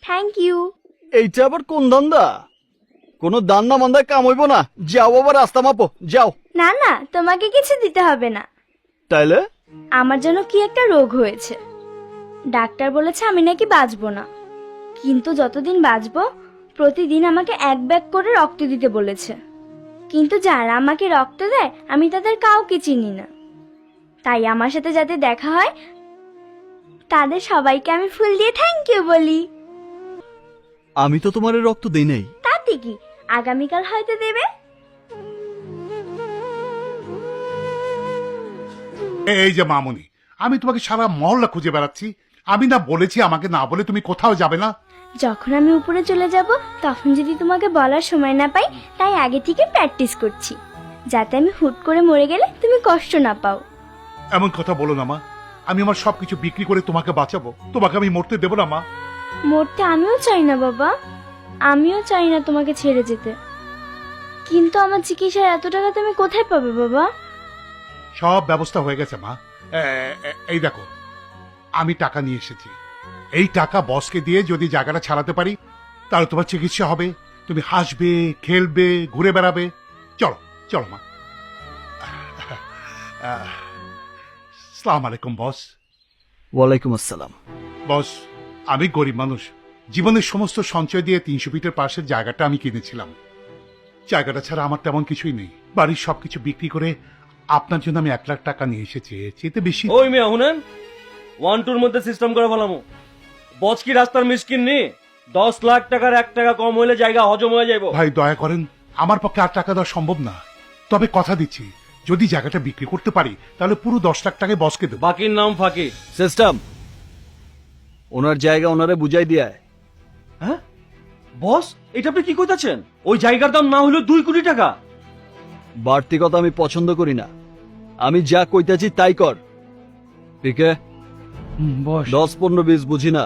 Thank you. এইটা আবার কোন ধান্দা? কোনো দান্না মান্দায় কাম হইব না। যাও আবার রাস্তা মাপো, যাও। না না, তোমাকে কিছু দিতে হবে না। তাইলে আমার জন্য কি একটা রোগ হয়েছে, ডাক্তার বলেছে আমি নাকি বাঁচবো না, কিন্তু যতদিন বাঁচবো প্রতিদিন আমাকে 1 ব্যাগ করে রক্ত দিতে বলেছে। কিন্তু যারা আমাকে রক্ত দেয় আমি তাদের কাউকে চিনি না, তাই আমার সাথে যাতে দেখা হয় তাদের সবাইকে আমি ফুল দিয়ে থ্যাংক ইউ বলি। আমি তো তোমার রক্ত দেই নাই। তাতে কি, আগামীকাল হয়তো দেবে। এই যে মামুনি, আমি তোমাকে সারা মহল্লা খুঁজে বেড়াচ্ছি। আমি না বলেছি আমাকে না বলে তুমি কোথাও যাবে না? যখন আমি উপরে চলে যাব তখন যদি তোমাকে বলার সময় না পাই, তাই আগে থেকে প্র্যাকটিস করছি, যাতে আমি হুট করে মরে গেলে তুমি কষ্ট না পাও। এমন কথা বলো না মা, আমি আমার সবকিছু বিক্রি করে তোমাকে বাঁচাবো, তোমাকে আমি মরতে দেবো না মা। মরতে আমিও চাই না বাবা, আমিও চাই না তোমাকে ছেড়ে যেতে, কিন্তু আমার চিকিৎসার এত টাকা তুমি কোথায় পাবে বাবা? সব ব্যবস্থা হয়ে গেছে মা। এই দেখো, আমি টাকা নিয়ে এসেছি। এই টাকা বসকে দিয়ে যদি জায়গাটা ছাড়াতে পারি তাহলে তোমার চিকিৎসা হবে, তুমি হাসবে, খেলবে, ঘুরে বেড়াবে। চলো চলো মা। সালাম আলাইকুম বস। ওয়ালাইকুম আসসালাম। বস, আমি গরিব মানুষ, জীবনের সমস্ত সঞ্চয় দিয়ে 300 ফিটের পাশের জায়গাটা আমি কিনেছিলাম। জায়গাটা ছাড়া আমার তেমন কিছুই নেই। বাড়ির সবকিছু বিক্রি করে আপনার জন্য আমি 1 লাখ টাকা নিয়ে এসেছি, চেতে বেশি। ওই মিয়া শুনেন, 1-2 মধ্যে সিস্টেম করে ফেলামু। বচ কি রাস্তার মিসকিন নি? 10 লাখ টাকার 1 টাকা কম হইলে জায়গা হজম হয়ে যাইব। ভাই দয়া করেন, আমার পক্ষে আর টাকা দেওয়া সম্ভব না, তবে কথা দিচ্ছি যদি জায়গাটা বিক্রি করতে পারি তাহলে পুরো 10 লাখ টাকায় বসকে দেবো। বাকির নাম ফাঁকি। সিস্টেম, ওনার জায়গা ওনারে বুঝাই দিয়ায়। হ্যাঁ বস, এটা আপনি কি কইতাছেন? ওই জায়গার দাম না হইলো 2 কোটি টাকা। বাড়তি কথা আমি পছন্দ করি না, আমি যা কইতাছি তাই কর। পিকে বস 10-15-20 বুঝি না।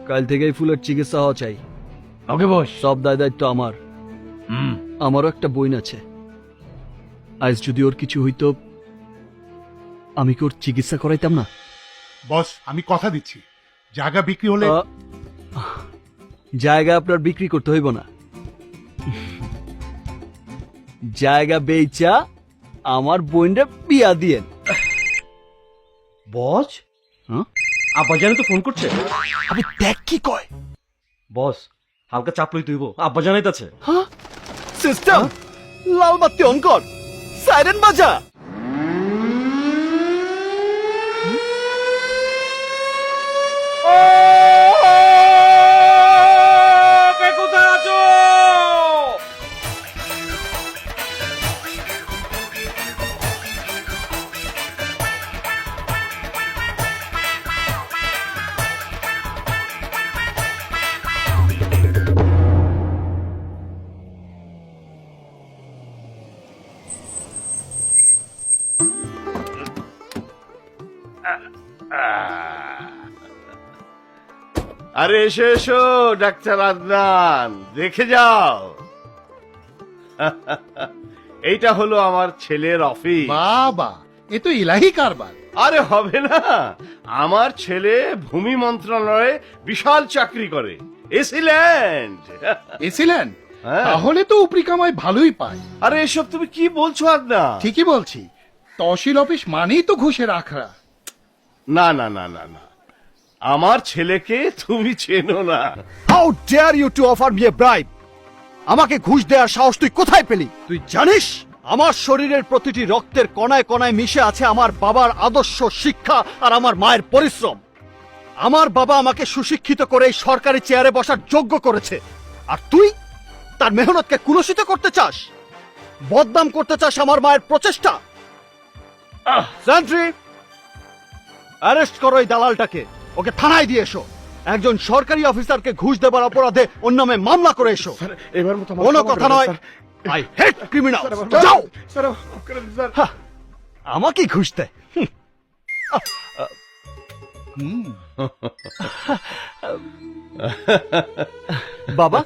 কাল থেকেই ফুলের চিকিৎসা হওয়া চাই। ওকে বস। সব দায় দায়িত্ব আমার। আমারও একটা বইন আছে, আজ যদি ওর কিছু হইতো আমি কি ওর চিকিৎসা করাইতাম না? বস আমি কথা দিচ্ছি, জায়গা বিক্রি হলে জায়গা আপনার বিক্রি করতে হইব না, জায়গা বেচা আমার বোনরে বিয়া দিয়েন। বস হ্যাঁ? আব্বা জানে তো ফোন করছে। আমি দেখ কি কয়। বস হালকা চাপ লই তুইব, আব্বা জানাইতাছে। হ্যাঁ সিস্টেম, লাল বাতি অন কর, সাইরেন বাজা। কে কোথায় আছো? আরে এসো এসো ডাক্তার আদনান, দেখে যাও। এইটা হলো আমার ছেলের অফিস। বাবা, এ তো ইলাহি কারবার। আরে হবে না, আমার ছেলে ভূমি মন্ত্রণালয়ে বিশাল চাকরি করে, এসিল্যান্ড। এসিলেন? হ্যাঁ। তাহলে তো উপরি কামাই ভালোই পায়। আরে এসব তুমি কি বলছো আদনান? ঠিকই বলছি, তহসিল অফিস মানেই তো ঘুষের আখড়া। না না না না না, আমার ছেলেকে তুমি চেনো না। How dare you to offer me a bribe? আমাকে ঘুষ দেওয়ার সাহস তুই কোথায় পেলি? তুই জানিস আমার শরীরের প্রতিটি রক্তের কণায় কণায় মিশে আছে আমার বাবার আদর্শ, শিক্ষা আর আমার মায়ের পরিশ্রম। আমার বাবা আমাকে সুশিক্ষিত করে এই সরকারি চেয়ারে বসার যোগ্য করেছে, আর তুই তার মেহনতকে কুলসিত করতে চাস, বদনাম করতে চাস আমার মায়ের প্রচেষ্টা। সেন্ট্রি, অ্যারেস্ট করো এই দালালটাকে, ওকে থানায় দিয়ে এসো। একজন সরকারি অফিসারকে ঘুষ দেবার অপরাধে ওর নামে মামলা করে এসো। এবার মতো কোনো কথা নয়, আই হেট ক্রিমিনাল। যাও। হ্যাঁ, আমাকে ঘুষ দেয়। বাবা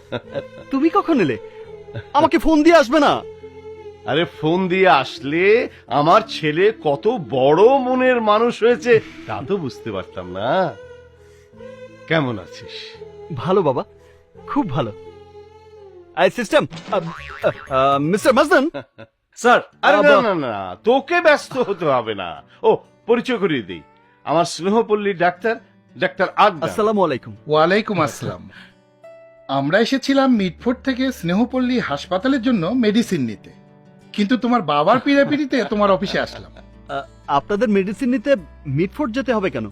তুমি কখন এলে? আমাকে ফোন দিয়ে আসবে না? আরে ফোন দিয়ে আসলে আমার ছেলে কত বড় মনের মানুষ হয়েছে তা তো বুঝতে পারতাম না। কেমন আছিস? ভালো বাবা, খুব ভালো। আই সিস্টেম, মিস্টার মাজদান। স্যার আরে আবা- না না না, তোকে ব্যস্ত হতে হবে না। ও, পরিচয় করিয়ে দিই, আমার স্নেহপল্লীর ডাক্তার, ডাক্তার আদনান। আসসালামু আলাইকুম। ওয়ালাইকুম আসসালাম। আমরা এসেছিলাম মিটফোর্ড থেকে স্নেহপল্লী হাসপাতালের জন্য মেডিসিন নিতে, কিন্তু তোমার বাবার পিড়াপিড়িতে তোমার অফিসে আসলাম। আপনাদের মেডিসিন নিতে মিটফোর্ড যেতে হবে কেন?